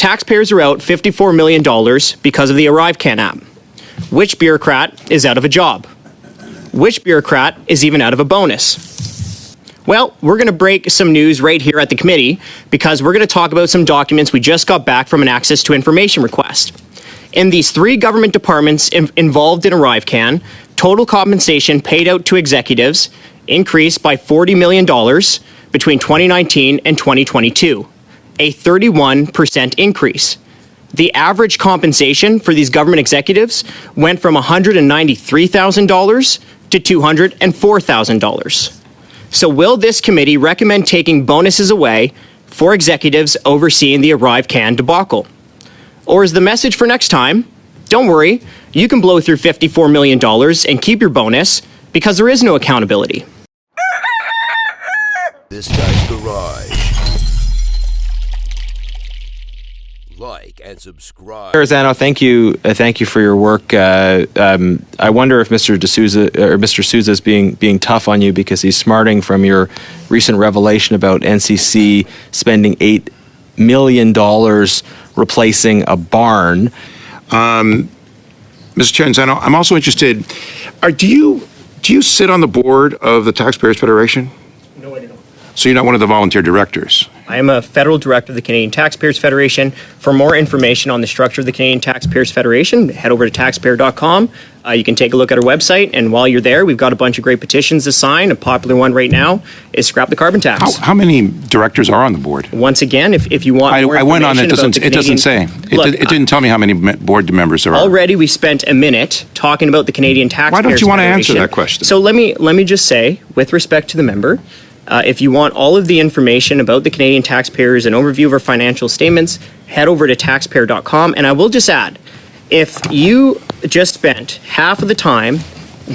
taxpayers are out $54 million because of the ArriveCan app. Which bureaucrat is out of a job? Which bureaucrat is even out of a bonus? Well, we're going to break some news right here at the committee because we're going to talk about some documents we just got back from an access to information request. In these 3 government departments involved in ArriveCan, total compensation paid out to executives increased by $40 million between 2019 and 2022, a 31% increase. The average compensation for these government executives went from $193,000 to $204,000. So will this committee recommend taking bonuses away for executives overseeing the ArriveCan debacle? Or is the message for next time, don't worry, you can blow through $54 million and keep your bonus because there is no accountability. This guy's garage. Like and subscribe. Tarazano, thank you for your work. I wonder if Mr. Sousa is being tough on you because he's smarting from your recent revelation about NCC spending $8 million replacing a barn. Mr. Tarazano, I'm also interested. Do you sit on the board of the Taxpayers Federation? No, I don't. So you're not one of the volunteer directors? I am a federal director of the Canadian Taxpayers Federation. For more information on the structure of the Canadian Taxpayers Federation, head over to taxpayer.com. You can take a look at our website, and while you're there, we've got a bunch of great petitions to sign. A popular one right now is scrap the carbon tax. How many directors are on the board? Once again, if you want more I went on it. information It doesn't say. It didn't tell me how many board members there are. Already, we spent a minute talking about the Canadian Taxpayers Why don't you want to Federation. answer that question? So let me just say, with respect to the member, if you want all of the information about the Canadian taxpayers, an overview of our financial statements, head over to taxpayer.com. And I will just add, if you just spent half of the time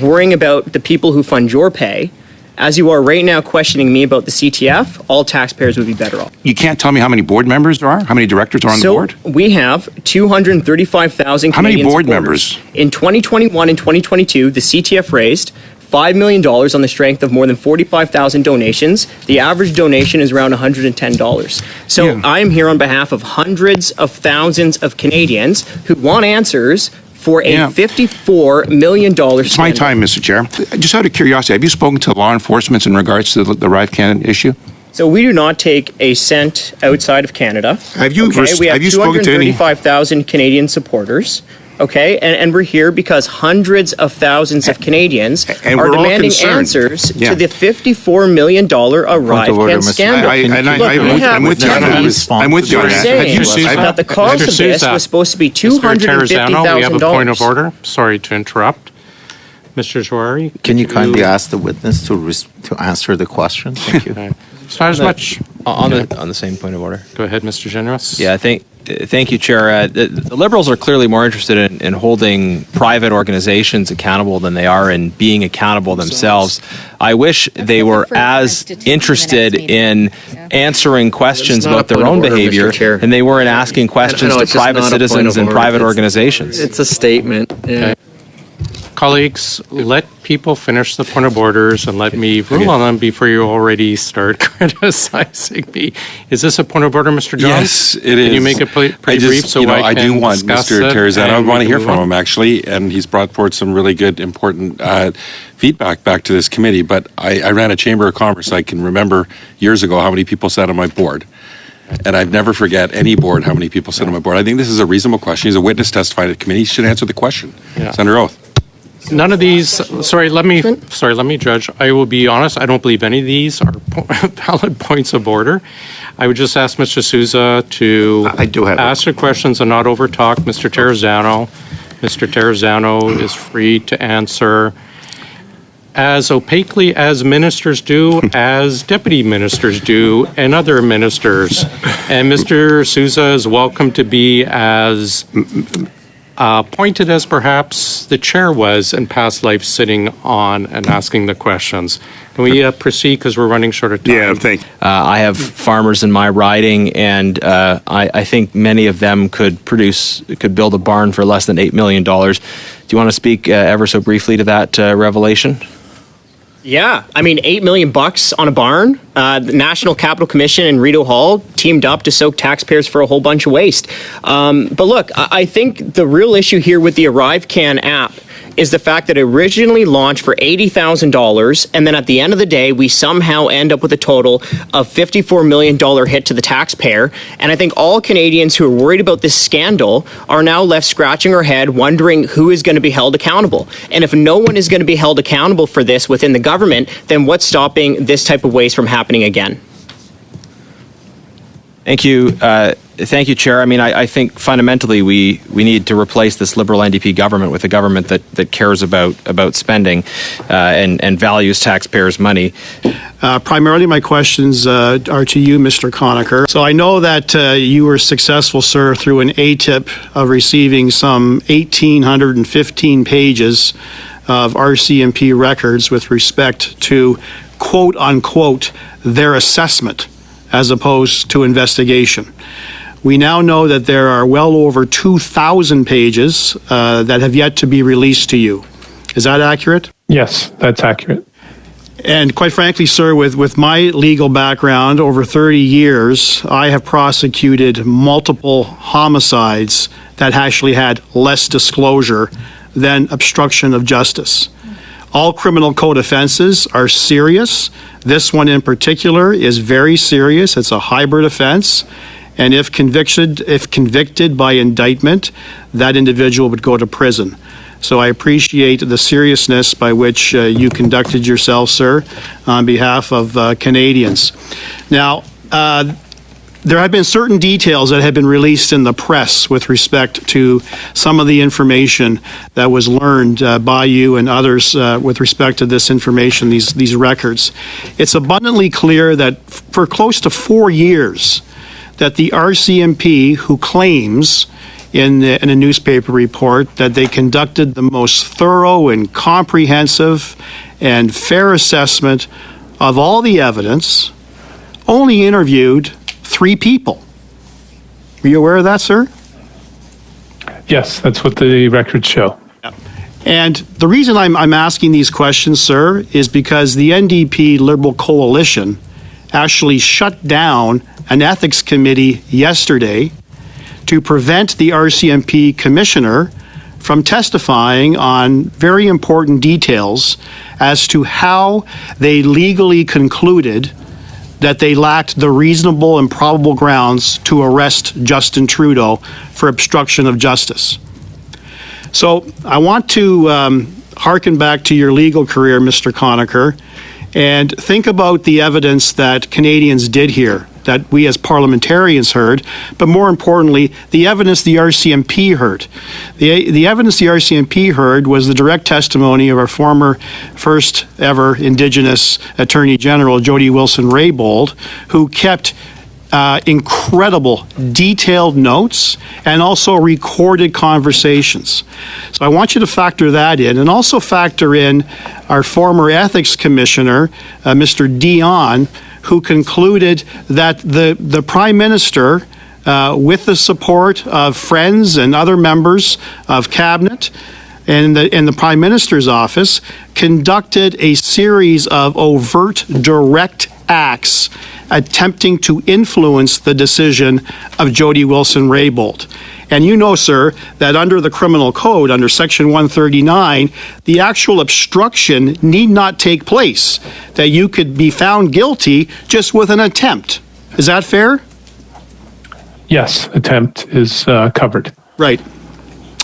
worrying about the people who fund your pay, as you are right now questioning me about the CTF, all taxpayers would be better off. You can't tell me how many board members there are? How many directors are on the board? So we have 235,000 How many Canadian board supporters. members? In 2021 and 2022, the CTF raised $5 million on the strength of more than 45,000 donations. The average donation is around $110. So Yeah. I am here on behalf of hundreds of thousands of Canadians who want answers for a $54 million It's my time, Mr. Chair. Just out of curiosity, have you spoken to law enforcement in regards to the ArriveCan issue? So we do not take a cent outside of Canada. Have you We have spoken to any? 235,000 Canadian supporters. Okay, and we're here because hundreds of thousands of Canadians And are we're all demanding concerned. answers Yeah. to the $54 million ArriveCan scandal. I'm with you on that. I'm with you on We're that. saying Have you that the cost of this was supposed to be $250,000. we have a point of order. Sorry to interrupt. Mr. Jouari? Can you kindly ask the witness to answer the question? Thank you. It's not as much. On the same point of order. Go ahead, Mr. Generous. Yeah, thank you, Chair. The Liberals are clearly more interested in holding private organizations accountable than they are in being accountable themselves. I wish they were as interested in answering questions about their own behavior than they were in asking questions to private citizens and private organizations. It's a statement. Yeah. Okay. Colleagues, let people finish the point of orders and let me rule on them before you already start criticizing me. Is this a point of order, Mr. Jones? Yes, it is. Can you make it pretty brief so I do want discuss Mr. it Tarazano. I and want to we hear can from move him, actually, and he's brought forward some really good, important feedback back to this committee. But I ran a Chamber of Commerce. I can remember years ago how many people sat on my board. And I've never forget any board how many people sit on my board. I think this is a reasonable question. He's a witness testifying at the committee. He should answer the question. Yeah. It's under oath. None of these, let me judge. I will be honest, I don't believe any of these are valid points of order. I would just ask Mr. Sousa to ask the questions and not overtalk Mr. Tarazano. Mr. Tarazano is free to answer as opaquely as ministers do, as deputy ministers do, and other ministers. And Mr. Sousa is welcome to be as pointed as perhaps the chair was in past life, sitting on and asking the questions. Can we proceed because we're running short of time? Yeah, thank you. I have farmers in my riding, and I think many of them could build a barn for less than $8 million. Do you want to speak ever so briefly to that revelation? Yeah, I mean, $8 million on a barn. The National Capital Commission and Rideau Hall teamed up to soak taxpayers for a whole bunch of waste. But look, I think the real issue here with the ArriveCan app is the fact that it originally launched for $80,000, and then at the end of the day, we somehow end up with a total of $54 million hit to the taxpayer. And I think all Canadians who are worried about this scandal are now left scratching their head, wondering who is going to be held accountable. And if no one is going to be held accountable for this within the government, then what's stopping this type of waste from happening again? Thank you. Thank you, Chair. I mean, I think fundamentally we need to replace this Liberal NDP government with a government that cares about spending and values taxpayers' money. Primarily, my questions are to you, Mr. Conacher. So I know that you were successful, sir, through an ATIP of receiving some 1,815 pages of RCMP records with respect to, quote unquote, their assessment as opposed to investigation. We now know that there are well over 2,000 pages that have yet to be released to you. Is that accurate? Yes, that's accurate. And quite frankly, sir, with my legal background over 30 years, I have prosecuted multiple homicides that actually had less disclosure than obstruction of justice. All criminal code offenses are serious. This one in particular is very serious. It's a hybrid offense. And if convicted by indictment, that individual would go to prison. So I appreciate the seriousness by which you conducted yourself, sir, on behalf of Canadians. Now, there have been certain details that have been released in the press with respect to some of the information that was learned by you and others with respect to this information, these records. It's abundantly clear that for close to 4 years, that the RCMP, who claims in a newspaper report that they conducted the most thorough and comprehensive and fair assessment of all the evidence, only interviewed 3 people. Were you aware of that, sir? Yes, that's what the records show. And the reason I'm asking these questions, sir, is because the NDP Liberal Coalition actually shut down an ethics committee yesterday to prevent the RCMP commissioner from testifying on very important details as to how they legally concluded that they lacked the reasonable and probable grounds to arrest Justin Trudeau for obstruction of justice. So I want to hearken back to your legal career, Mr. Conacher, and think about the evidence that Canadians did hear, that we as parliamentarians heard, but more importantly, the evidence the RCMP heard. The evidence the RCMP heard was the direct testimony of our former first ever Indigenous Attorney General, Jody Wilson-Raybould, who kept incredible detailed notes and also recorded conversations. So I want you to factor that in, and also factor in our former ethics commissioner, Mr. Dion, who concluded that the Prime Minister, with the support of friends and other members of Cabinet and the Prime Minister's office, conducted a series of overt, direct acts attempting to influence the decision of Jody Wilson-Raybould. And you know, sir, that under the criminal code, under Section 139, the actual obstruction need not take place, that you could be found guilty just with an attempt. Is that fair? Yes, attempt is covered. Right.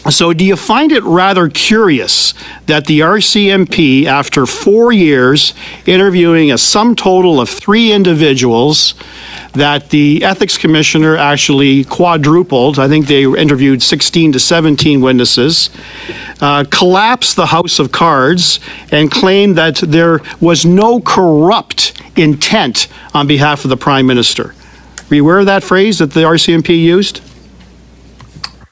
So do you find it rather curious that the RCMP, after 4 years interviewing a sum total of 3 individuals, that the ethics commissioner actually quadrupled, I think they interviewed 16 to 17 witnesses, collapsed the House of Cards and claimed that there was no corrupt intent on behalf of the Prime Minister? Were you aware of that phrase that the RCMP used?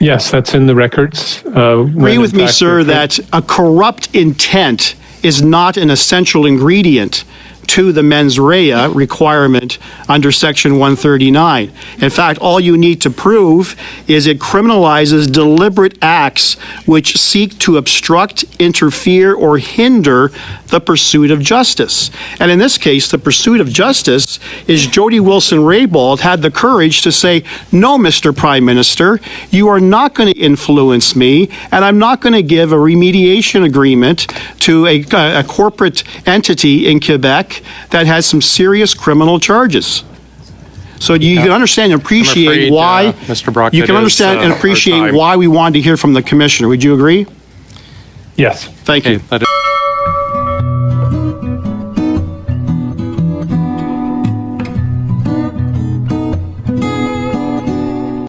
Yes, that's in the records. Agree with me, sir, that a corrupt intent is not an essential ingredient to the mens rea requirement under Section 139. In fact, all you need to prove is it criminalizes deliberate acts which seek to obstruct, interfere, or hinder the pursuit of justice. And in this case, the pursuit of justice is Jody Wilson-Raybould had the courage to say, no, Mr. Prime Minister, you are not going to influence me, and I'm not going to give a remediation agreement to a corporate entity in Quebec that has some serious criminal charges. So you can understand and appreciate why Mr. Brock, you can understand and appreciate why we wanted to hear from the commissioner. Would you agree? Yes. Thank you.